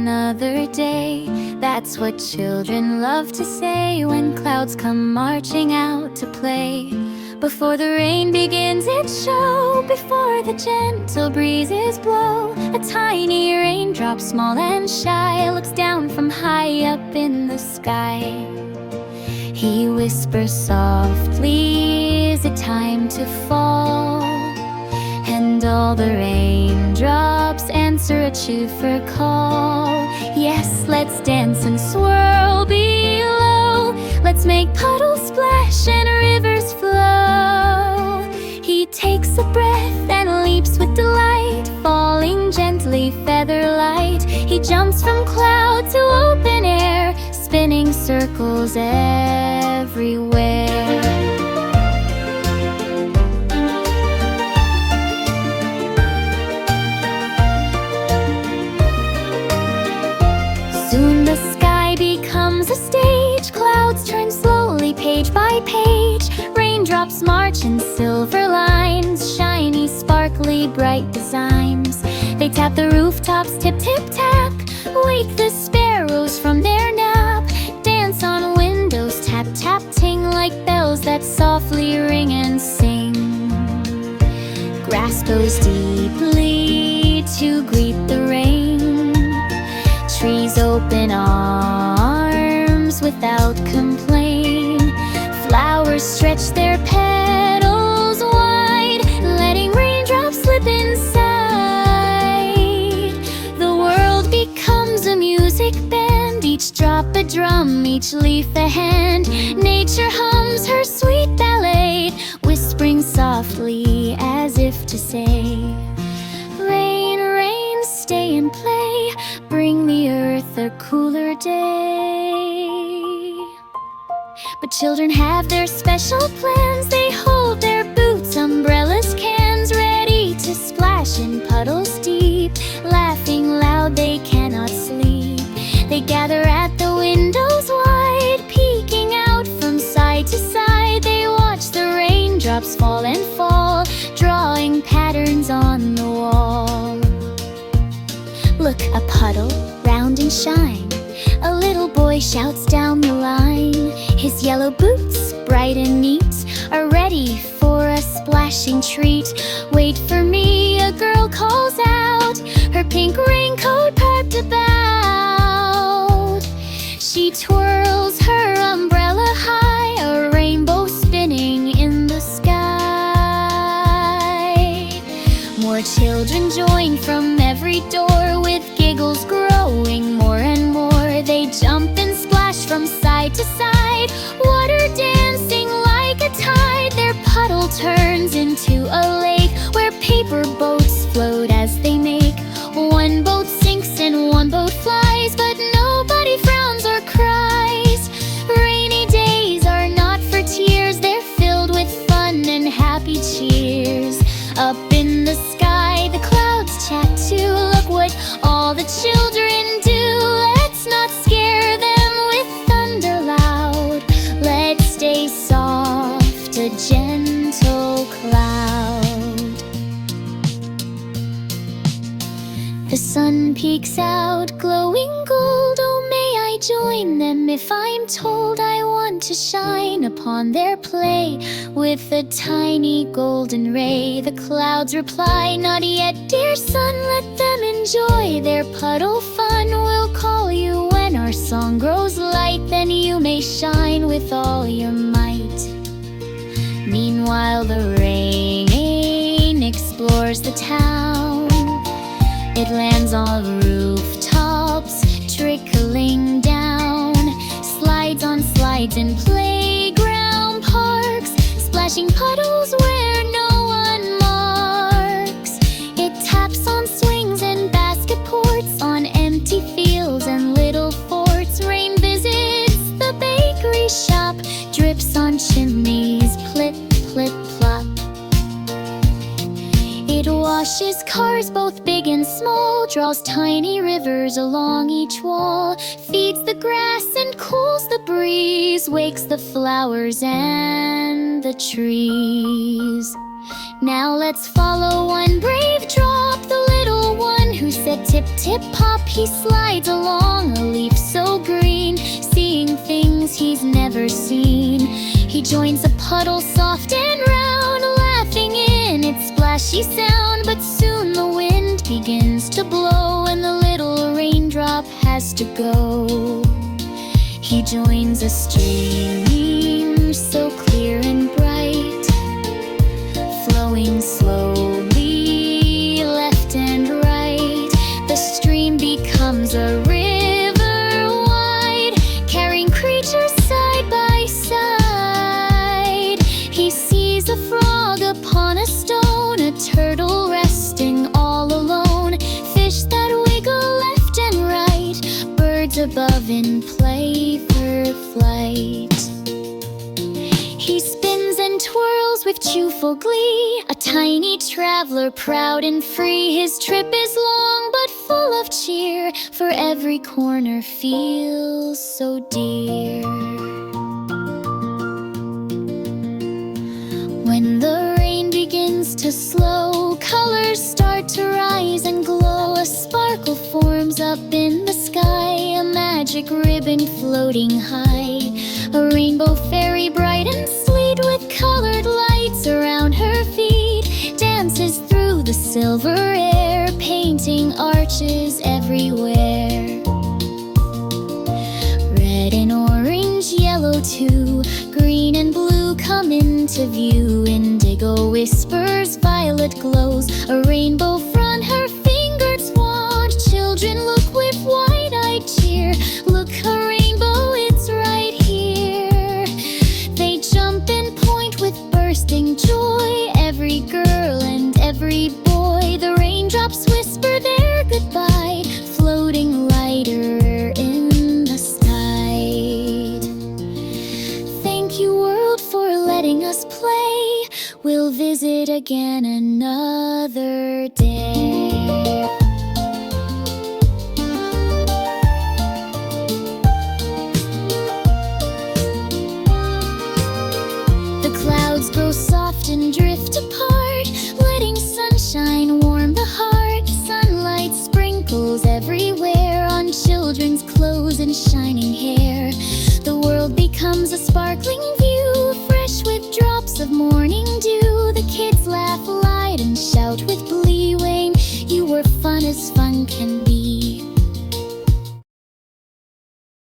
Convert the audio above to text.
another day. That's what children love to say when clouds come marching out to play. Before the rain begins its show, before the gentle breezes blow, a tiny raindrop, small and shy, looks down from high up in the sky. He whispers softly, "Is it time to fall?" And all the raindrops answer a cheerful call. Yes, let's dance and swirl below. Let's make puddles splash and rivers flow. He takes a breath and leaps with delight, falling gently, feather light. He jumps from cloud to open air, spinning circles everywhere. Soon the sky becomes a stage, clouds turn slowly page by page. Raindrops march in silver lines, shiny, sparkly, bright designs. They tap the rooftops, tip, tip, tap, wake the sparrows from their nap. Dance on windows, tap, tap, ting, like bells that softly ring and sing. Grass bows deeply to greet the rain. Trees open arms without complaint. Flowers stretch their petals wide, letting raindrops slip inside. The world becomes a music band, each drop a drum, each leaf a hand. Nature hums her sweet ballet, whispering softly as if to say, "Rain, rain, stay and play, bring the earth a cooler day." But children have their special plans. They hold their boots, umbrellas, cans, ready to splash in puddles deep. Laughing loud, they cannot sleep. They gather at the windows wide, peeking out from side to side. They watch the raindrops fall and fall, drawing patterns on the wall. Look, a puddle, round and shine. A little boy shouts down the line. His yellow boots, bright and neat, are ready for a splashing treat. "Wait for me," a girl calls out, her pink raincoat parked about. She twirls her umbrella high, a rainbow spinning in the sky. More children join from every door, with giggles growing more and more. They jump and splash from side to side, water dancing like a tide. Their puddle turns into a lake, where paper boats float as they make. One boat sinks and one boat flies, but nobody frowns or cries. Rainy days are not for tears, they're filled with fun and happy cheers. Up in the sky, the clouds chat too. Look what all the children do. Let's not scare them with thunder loud. Let's stay soft, a gentle cloud. The sun peeks out, glowing gold. Oh, may I join them if I'm told I want to shine upon their play with a tiny golden ray. The clouds reply, "Not yet, dear sun, let them enjoy their puddle fun. We'll call you when our song grows light, then you may shine with all your might." Meanwhile the rain explores the town. It lands on rooftops, trickling down, slides on slides in playground parks, splashing puddles where no one marks. It taps on swings and basket ports, on empty fields and little forts. Rain visits the bakery shop, drips on chimneys, plip, plip, plop. It washes cars both big and small, draws tiny rivers along each wall, feeds the grass and cools the breeze, wakes the flowers and the trees. Now let's follow one brave drop, the little the one who said tip tip pop. He slides along a leaf so green, seeing things he's never seen. He joins a puddle soft and round, laughing in its splashy sound. But soon the wind begins to blow, and the little raindrop has to go. He joins a stream so clear and bright, flowing slowly left and right. The stream becomes a river wide, carrying creatures side by side. He sees a frog upon a stone, a turtle resting all alone, fish that wiggle left and right, birds above in play for flight. He spins and twirls with cheerful glee, a tiny traveler proud and free. His trip is long but full of cheer, for every corner feels so dear. When the rain begins to slow, colors start to rise and glow. A sparkle forms up in the sky, a magic ribbon floating high. A rainbow fairy bright and sleek, with colored lights around her feet, dances through the silver air, painting arches everywhere. Red and orange, yellow too, green and blue come into view. Indigo whispers, violet glows, a rainbow front her fingers wand. Children look with wide-eyed cheer, look a rainbow, it's right here. They jump and point with bursting joy, every girl and every boy. The raindrops whisper their goodbye, floating lighter in the sky. Thank you, world, for letting us play. We'll visit again another day. The clouds grow soft and drift apart, letting sunshine warm the heart. Sunlight sprinkles everywhere on children's clothes and shining hair. The world becomes a sparkling view, fresh with drops of morning